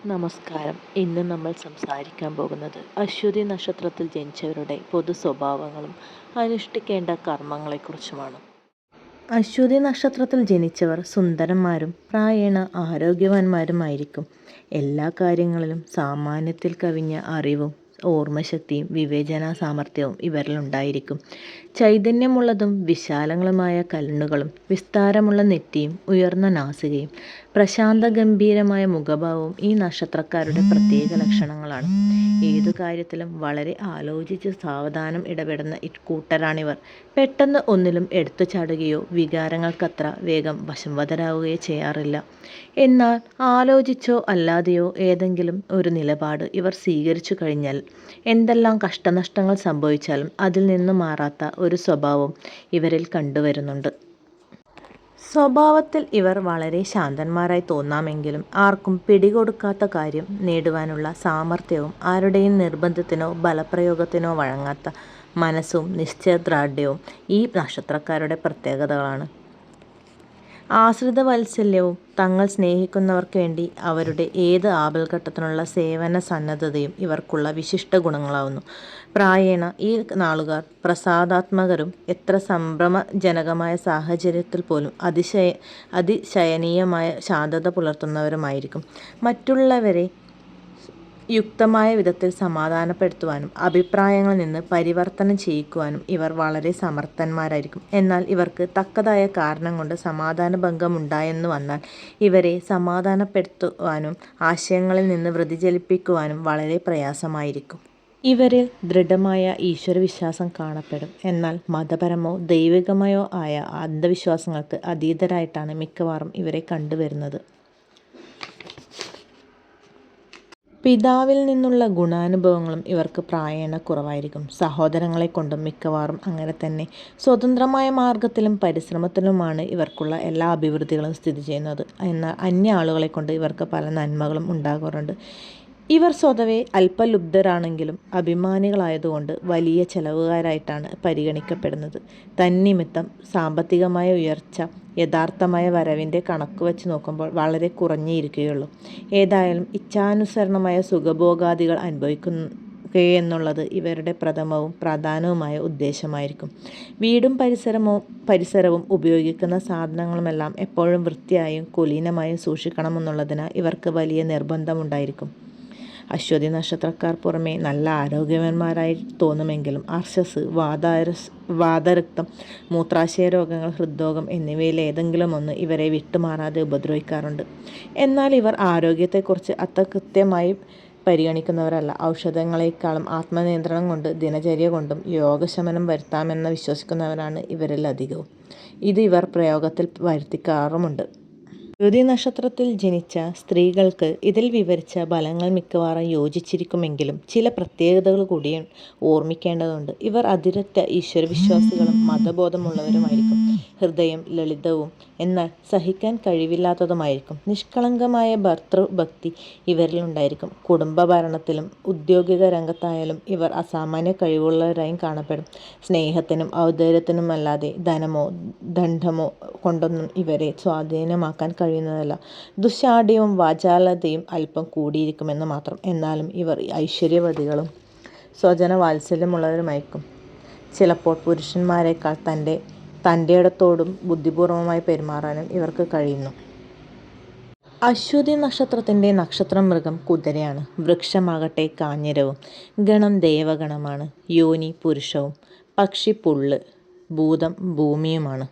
നമസ്കാരം. ഇന്ന് നമ്മൾ സംസാരിക്കാൻ പോകുന്നത് അശ്വതി നക്ഷത്രത്തിൽ ജനിച്ചവരുടെ പൊതു സ്വഭാവങ്ങളും അനുഷ്ഠിക്കേണ്ട കർമ്മങ്ങളെക്കുറിച്ചുമാണ്. അശ്വതി നക്ഷത്രത്തിൽ ജനിച്ചവർ സുന്ദരന്മാരും പ്രായേണ ആരോഗ്യവാന്മാരുമായിരിക്കും. എല്ലാ കാര്യങ്ങളിലും സാമാന്യത്തിൽ കവിഞ്ഞ അറിവും ഓർമ്മശക്തിയും വിവേചന സാമർഥ്യവും ഇവരിലുണ്ടായിരിക്കും. ചൈതന്യമുള്ളതും വിശാലങ്ങളുമായ കണ്ണുകളും വിസ്താരമുള്ള നെറ്റിയും ഉയർന്ന നാസികയും പ്രശാന്ത ഗംഭീരമായ മുഖഭാവവും ഈ നക്ഷത്രക്കാരുടെ പ്രത്യേക ലക്ഷണങ്ങളാണ്. ഏതു കാര്യത്തിലും വളരെ ആലോചിച്ച് സാവധാനം ഇടപെടുന്ന കൂട്ടരാണിവർ. പെട്ടെന്ന് ഒന്നിലും എടുത്തു ചാടുകയോ വികാരങ്ങൾക്കത്ര വേഗം വശംവദരാകുകയോ ചെയ്യാറില്ല. എന്നാൽ ആലോചിച്ചോ അല്ലാതെയോ ഏതെങ്കിലും ഒരു നിലപാട് ഇവർ സ്വീകരിച്ചു കഴിഞ്ഞാൽ എന്തെല്ലാം കഷ്ടനഷ്ടങ്ങൾ സംഭവിച്ചാലും അതിൽ നിന്ന് മാറാത്ത ഒരു സ്വഭാവം ഇവരിൽ കണ്ടുവരുന്നുണ്ട്. സ്വഭാവത്തിൽ ഇവർ വളരെ ശാന്തന്മാരായി തോന്നാമെങ്കിലും ആർക്കും പിടികൊടുക്കാത്ത കാര്യം നേടുവാനുള്ള സാമർഥ്യവും ആരുടെയും നിർബന്ധത്തിനോ ബലപ്രയോഗത്തിനോ വഴങ്ങാത്ത മനസ്സും നിശ്ചയദാർഢ്യവും ഈ നക്ഷത്രക്കാരുടെ പ്രത്യേകതകളാണ്. ആശ്രിത വാത്സല്യവും തങ്ങൾ സ്നേഹിക്കുന്നവർക്ക് വേണ്ടി അവരുടെ ഏത് ആപൽഘട്ടത്തിനുള്ള സേവന സന്നദ്ധതയും ഇവർക്കുള്ള വിശിഷ്ട ഗുണങ്ങളാവുന്നു. പ്രായേണ ഈ നാളുകാർ പ്രസാദാത്മകരും എത്ര സംഭ്രമജനകമായ സാഹചര്യത്തിൽ പോലും അതിശയനീയമായ ശാന്തത പുലർത്തുന്നവരുമായിരിക്കും. മറ്റുള്ളവരെ യുക്തമായ വിധത്തിൽ സമാധാനപ്പെടുത്തുവാനും അഭിപ്രായങ്ങളിൽ നിന്ന് പരിവർത്തനം ചെയ്യിക്കുവാനും ഇവർ വളരെ സമർത്ഥന്മാരായിരിക്കും. എന്നാൽ ഇവർക്ക് തക്കതായ കാരണം കൊണ്ട് സമാധാനഭംഗമുണ്ടായെന്നു വന്നാൽ ഇവരെ സമാധാനപ്പെടുത്തുവാനും ആശയങ്ങളിൽ നിന്ന് വ്യതിചലിപ്പിക്കുവാനും വളരെ പ്രയാസമായിരിക്കും. ഇവരിൽ ദൃഢമായ ഈശ്വരവിശ്വാസം കാണപ്പെടും. എന്നാൽ മതപരമോ ദൈവികമോ ആയ അന്ധവിശ്വാസങ്ങൾക്ക് അതീതരായിട്ടാണ് മിക്കവാറും ഇവരെ കണ്ടുവരുന്നത്. പിതാവിൽ നിന്നുള്ള ഗുണാനുഭവങ്ങളും ഇവർക്ക് പ്രായേണ കുറവായിരിക്കും. സഹോദരങ്ങളെ കൊണ്ടും മിക്കവാറും അങ്ങനെ തന്നെ. സ്വതന്ത്രമായ മാർഗത്തിലും പരിശ്രമത്തിലുമാണ് ഇവർക്കുള്ള എല്ലാ അഭിവൃദ്ധികളും സ്ഥിതി ചെയ്യുന്നത്. എന്നാൽ അന്യ ആളുകളെ കൊണ്ട് ഇവർക്ക് പല നന്മകളും ഉണ്ടാകാറുണ്ട്. ഇവർ സ്വതവേ അല്പലുബ്ധരാണെങ്കിലും അഭിമാനികളായതുകൊണ്ട് വലിയ ചെലവുകാരായിട്ടാണ് പരിഗണിക്കപ്പെടുന്നത്. തന്നിമിത്തം സാമ്പത്തികമായ ഉയർച്ച യഥാർത്ഥമായ വരവിൻ്റെ കണക്ക് വച്ച് നോക്കുമ്പോൾ വളരെ കുറഞ്ഞേയിരിക്കുകയുള്ളൂ. ഏതായാലും ഇച്ഛാനുസരണമായ സുഖഭോഗാദികൾ അനുഭവിക്കുകയെന്നുള്ളത് ഇവരുടെ പ്രഥമവും പ്രധാനവുമായ ഉദ്ദേശമായിരിക്കും. വീടും പരിസരവും ഉപയോഗിക്കുന്ന സാധനങ്ങളുമെല്ലാം എപ്പോഴും വൃത്തിയായും കുലീനമായും സൂക്ഷിക്കണമെന്നുള്ളതിനാൽ ഇവർക്ക് വലിയ നിർബന്ധമുണ്ടായിരിക്കും. അശ്വതി നക്ഷത്രക്കാർ പുറമേ നല്ല ആരോഗ്യവാന്മാരായി തോന്നുമെങ്കിലും അർശസ്, വാതരക്തം, മൂത്രാശയ രോഗങ്ങൾ, ഹൃദ്രോഗം എന്നിവയിൽ ഏതെങ്കിലും ഒന്ന് ഇവരെ വിട്ടുമാറാതെ ഉപദ്രവിക്കാറുണ്ട്. എന്നാൽ ഇവർ ആരോഗ്യത്തെക്കുറിച്ച് അത്ര കൃത്യമായി പരിഗണിക്കുന്നവരല്ല. ഔഷധങ്ങളെക്കാളും ആത്മനിയന്ത്രണം കൊണ്ട് ദിനചര്യ കൊണ്ടും യോഗശമനം വരുത്താമെന്ന് വിശ്വസിക്കുന്നവരാണ് ഇവരിൽ അധികവും. ഇത് ഇവർ പ്രയോഗത്തിൽ വരുത്തിക്കാറുമുണ്ട്. അശ്വതി നക്ഷത്രത്തിൽ ജനിച്ച സ്ത്രീകൾക്ക് ഇതിൽ വിവരിച്ച ഫലങ്ങൾ മിക്കവാറും യോജിച്ചിരിക്കുമെങ്കിലും ചില പ്രത്യേകതകൾ കൂടിയും ഓർമ്മിക്കേണ്ടതുണ്ട്. ഇവർ അതിരറ്റ ഈശ്വരവിശ്വാസികളും മതബോധമുള്ളവരുമായിരിക്കും. ഹൃദയം ലളിതവും എന്നാൽ സഹിക്കാൻ കഴിവില്ലാത്തതുമായിരിക്കും. നിഷ്കളങ്കമായ ഭർതൃഭക്തി ഇവരിലുണ്ടായിരിക്കും. കുടുംബഭരണത്തിലും ഔദ്യോഗിക രംഗത്തായാലും ഇവർ അസാമാന്യ കഴിവുള്ളവരായും കാണപ്പെടും. സ്നേഹത്തിനും ഔദാര്യത്തിനുമല്ലാതെ ധനമോ ദണ്ഡമോ കൊണ്ടൊന്നും ഇവരെ സ്വാധീനമാക്കാൻ കഴിയുന്നതല്ല. ദുശ്ശാഠ്യവും വാചാലതയും അല്പം കൂടിയിരിക്കുമെന്ന് മാത്രം. എന്നാലും ഇവർ ഐശ്വര്യവതികളും സ്വജനവാത്സല്യമുള്ളവരുമായിരിക്കും. ചിലപ്പോൾ പുരുഷന്മാരെക്കാൾ തൻ്റെടത്തോടും ബുദ്ധിപൂർവമായി പെരുമാറാനും ഇവർക്ക് കഴിയുന്നു. അശ്വതി നക്ഷത്രത്തിൻ്റെ നക്ഷത്രമൃഗം കുതിരയാണ്. വൃക്ഷമാകട്ടെ കാഞ്ഞിരവും. ഗണം ദേവഗണമാണ്. യോനി പുരുഷവും. പക്ഷി പുല്ല്. ഭൂതം ഭൂമിയുമാണ്.